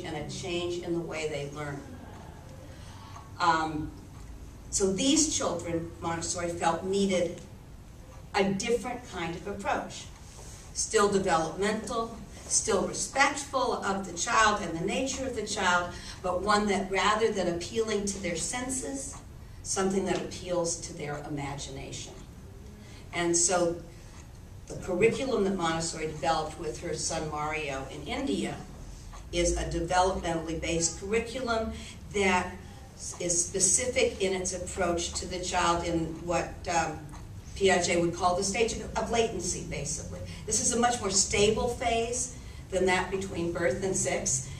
and a change in the way they learn. So these children, Montessori felt, needed a different kind of approach. Still developmental, still respectful of the child and the nature of the child, but one that, rather than appealing to their senses, something that appeals to their imagination. And so the curriculum that Montessori developed with her son Mario in India is a developmentally based curriculum that is specific in its approach to the child in what Piaget would call the stage of latency, basically. This is a much more stable phase than that between birth and 6.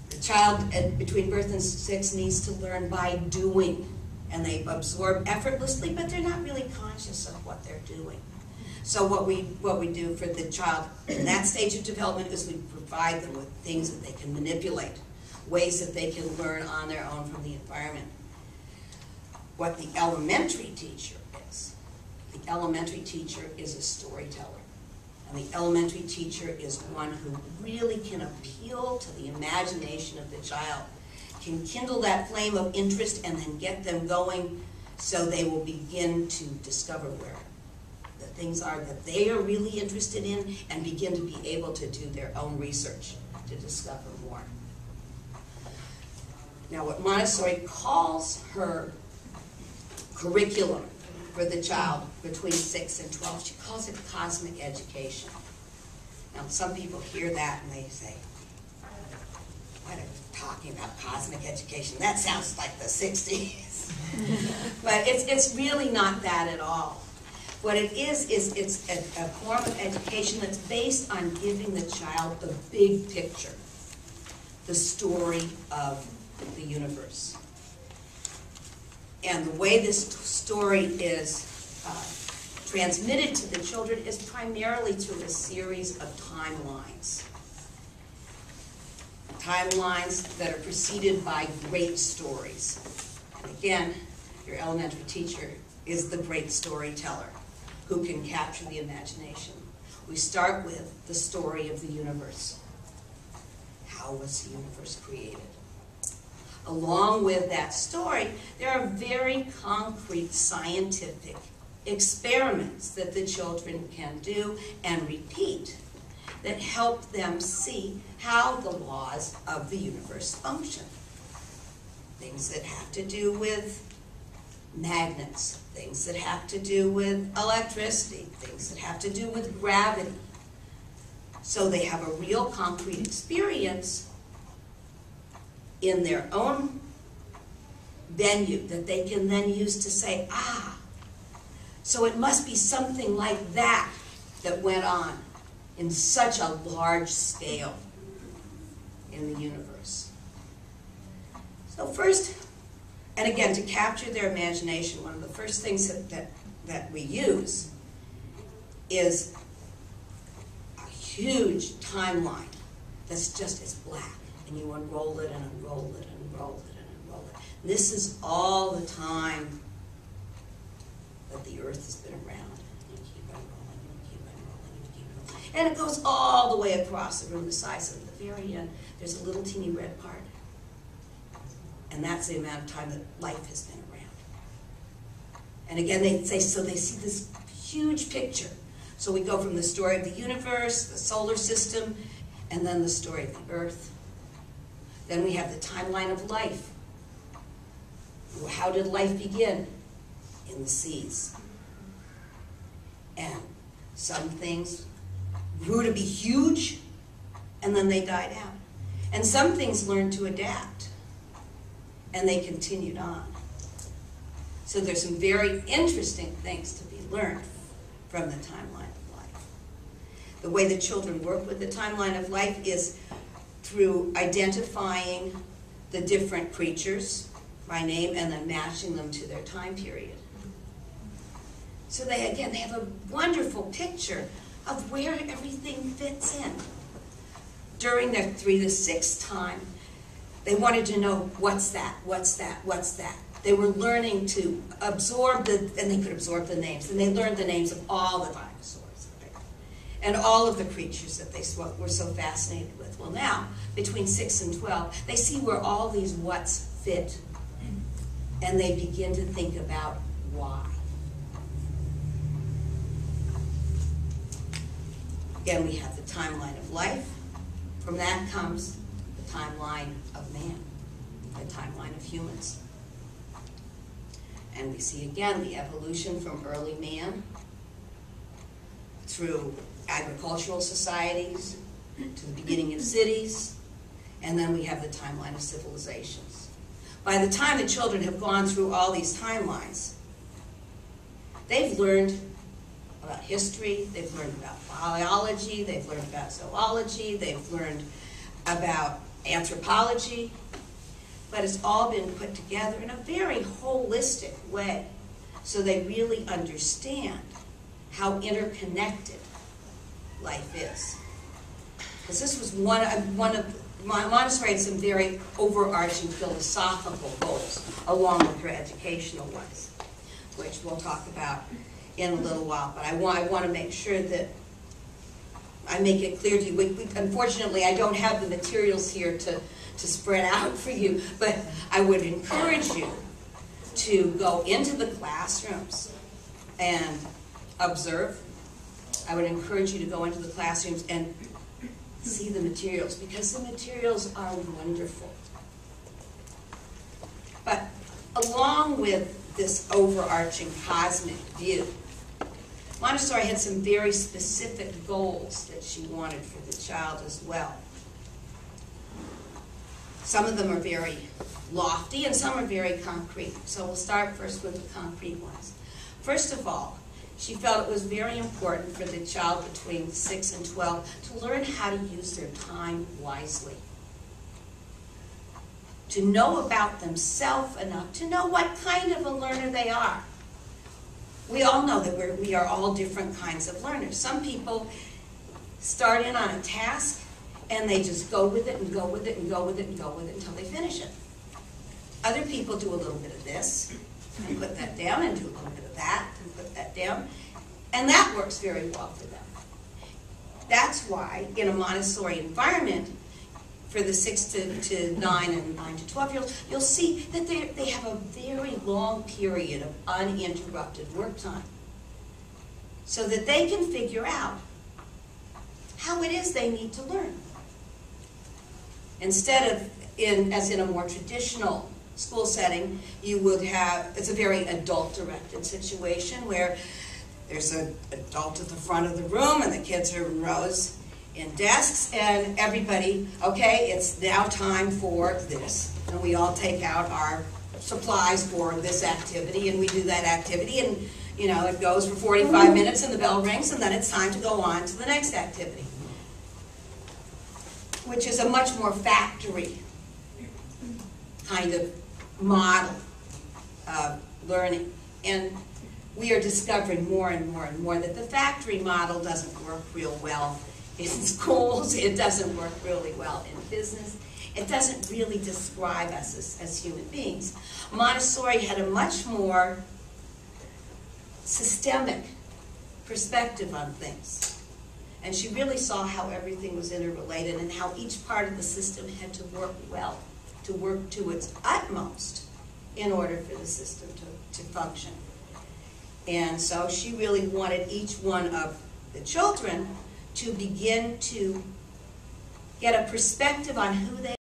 The child between birth and 6 needs to learn by doing, and they absorb effortlessly, but they're not really conscious of what they're doing. So what we do for the child in that stage of development is we provide them with things that they can manipulate, ways that they can learn on their own from the environment. What the elementary teacher is, the elementary teacher is a storyteller. And the elementary teacher is one who really can appeal to the imagination of the child, can kindle that flame of interest and then get them going so they will begin to discover where the things are that they are really interested in and begin to be able to do their own research to discover more. Now, what Montessori calls her curriculum for the child between 6 and 12, she calls it cosmic education. Now, some people hear that and they say, what are you talking about, cosmic education? That sounds like the 60s. But it's really not that at all. What it is it's a form of education that's based on giving the child the big picture, the story of the universe. And the way this story is transmitted to the children is primarily through a series of timelines. Timelines that are preceded by great stories. And again, your elementary teacher is the great storyteller who can capture the imagination. We start with the story of the universe. How was the universe created? Along with that story, there are very concrete scientific experiments that the children can do and repeat that help them see how the laws of the universe function. Things that have to do with magnets, things that have to do with electricity, things that have to do with gravity. So they have a real concrete experience in their own venue that they can then use to say, ah, so it must be something like that that went on in such a large scale in the universe. So first, and again, to capture their imagination, one of the first things that we use is a huge timeline that's just as black. And you unroll it and unroll it and unroll it and unroll it. This is all the time that the earth has been around. You keep unrolling, you keep unrolling, you keep unrolling. And it goes all the way across the room, the size of the very end. There's a little teeny red part. And that's the amount of time that life has been around. And again, they see this huge picture. So we go from the story of the universe, the solar system, and then the story of the earth. Then we have the timeline of life. How did life begin? In the seas. And some things grew to be huge, and then they died out. And some things learned to adapt, and they continued on. So there's some very interesting things to be learned from the timeline of life. The way the children work with the timeline of life is through identifying the different creatures by name and then matching them to their time period. So they have a wonderful picture of where everything fits in. During their 3 to 6 time, they wanted to know what's that, what's that, what's that. They were learning to absorb and they could absorb the names, and they learned the names of all the dinosaurs. Right? and all of the creatures that they were so fascinated with. Well, now, between 6 and 12, they see where all these whats fit, and they begin to think about why. Again, we have the timeline of life. From that comes the timeline of man, the timeline of humans. And we see again the evolution from early man through agricultural societies to the beginning of cities, and then we have the timeline of civilizations. By the time the children have gone through all these timelines, they've learned about history, they've learned about biology, they've learned about zoology, they've learned about anthropology, but it's all been put together in a very holistic way so they really understand how interconnected life is. Because this was one of Montessori had some very overarching philosophical goals along with her educational ones, which we'll talk about in a little while. But I want to make sure that I make it clear to you. Unfortunately, I don't have the materials here to spread out for you, but I would encourage you to go into the classrooms and observe. I would encourage you to go into the classrooms and see the materials, because the materials are wonderful. But along with this overarching cosmic view, Montessori had some very specific goals that she wanted for the child as well. Some of them are very lofty and some are very concrete. So we'll start first with the concrete ones. First of all, she felt it was very important for the child between 6 and 12 to learn how to use their time wisely. To know about themselves enough to know what kind of a learner they are. We all know that we are all different kinds of learners. Some people start in on a task and they just go with it and go with it and go with it and go with it until they finish it. Other people do a little bit of this and put that down and do a little bit of that and put that down. And that works very well for them. That's why in a Montessori environment, for the 6 to 9 and 9 to 12-year-olds, you'll see that they have a very long period of uninterrupted work time so that they can figure out how it is they need to learn. Instead of, as in a more traditional school setting, you would have, it's a very adult-directed situation where there's an adult at the front of the room and the kids are in rows in desks, and everybody, okay, it's now time for this. And we all take out our supplies for this activity, and we do that activity, and you know, it goes for 45 minutes and the bell rings, and then it's time to go on to the next activity, which is a much more factory kind of model of learning. And we are discovering more and more and more that the factory model doesn't work real well in schools. It doesn't work really well in business. It doesn't really describe us as human beings. Montessori had a much more systemic perspective on things. And she really saw how everything was interrelated and how each part of the system had to work well, to work to its utmost in order for the system to function. And so she really wanted each one of the children to begin to get a perspective on who they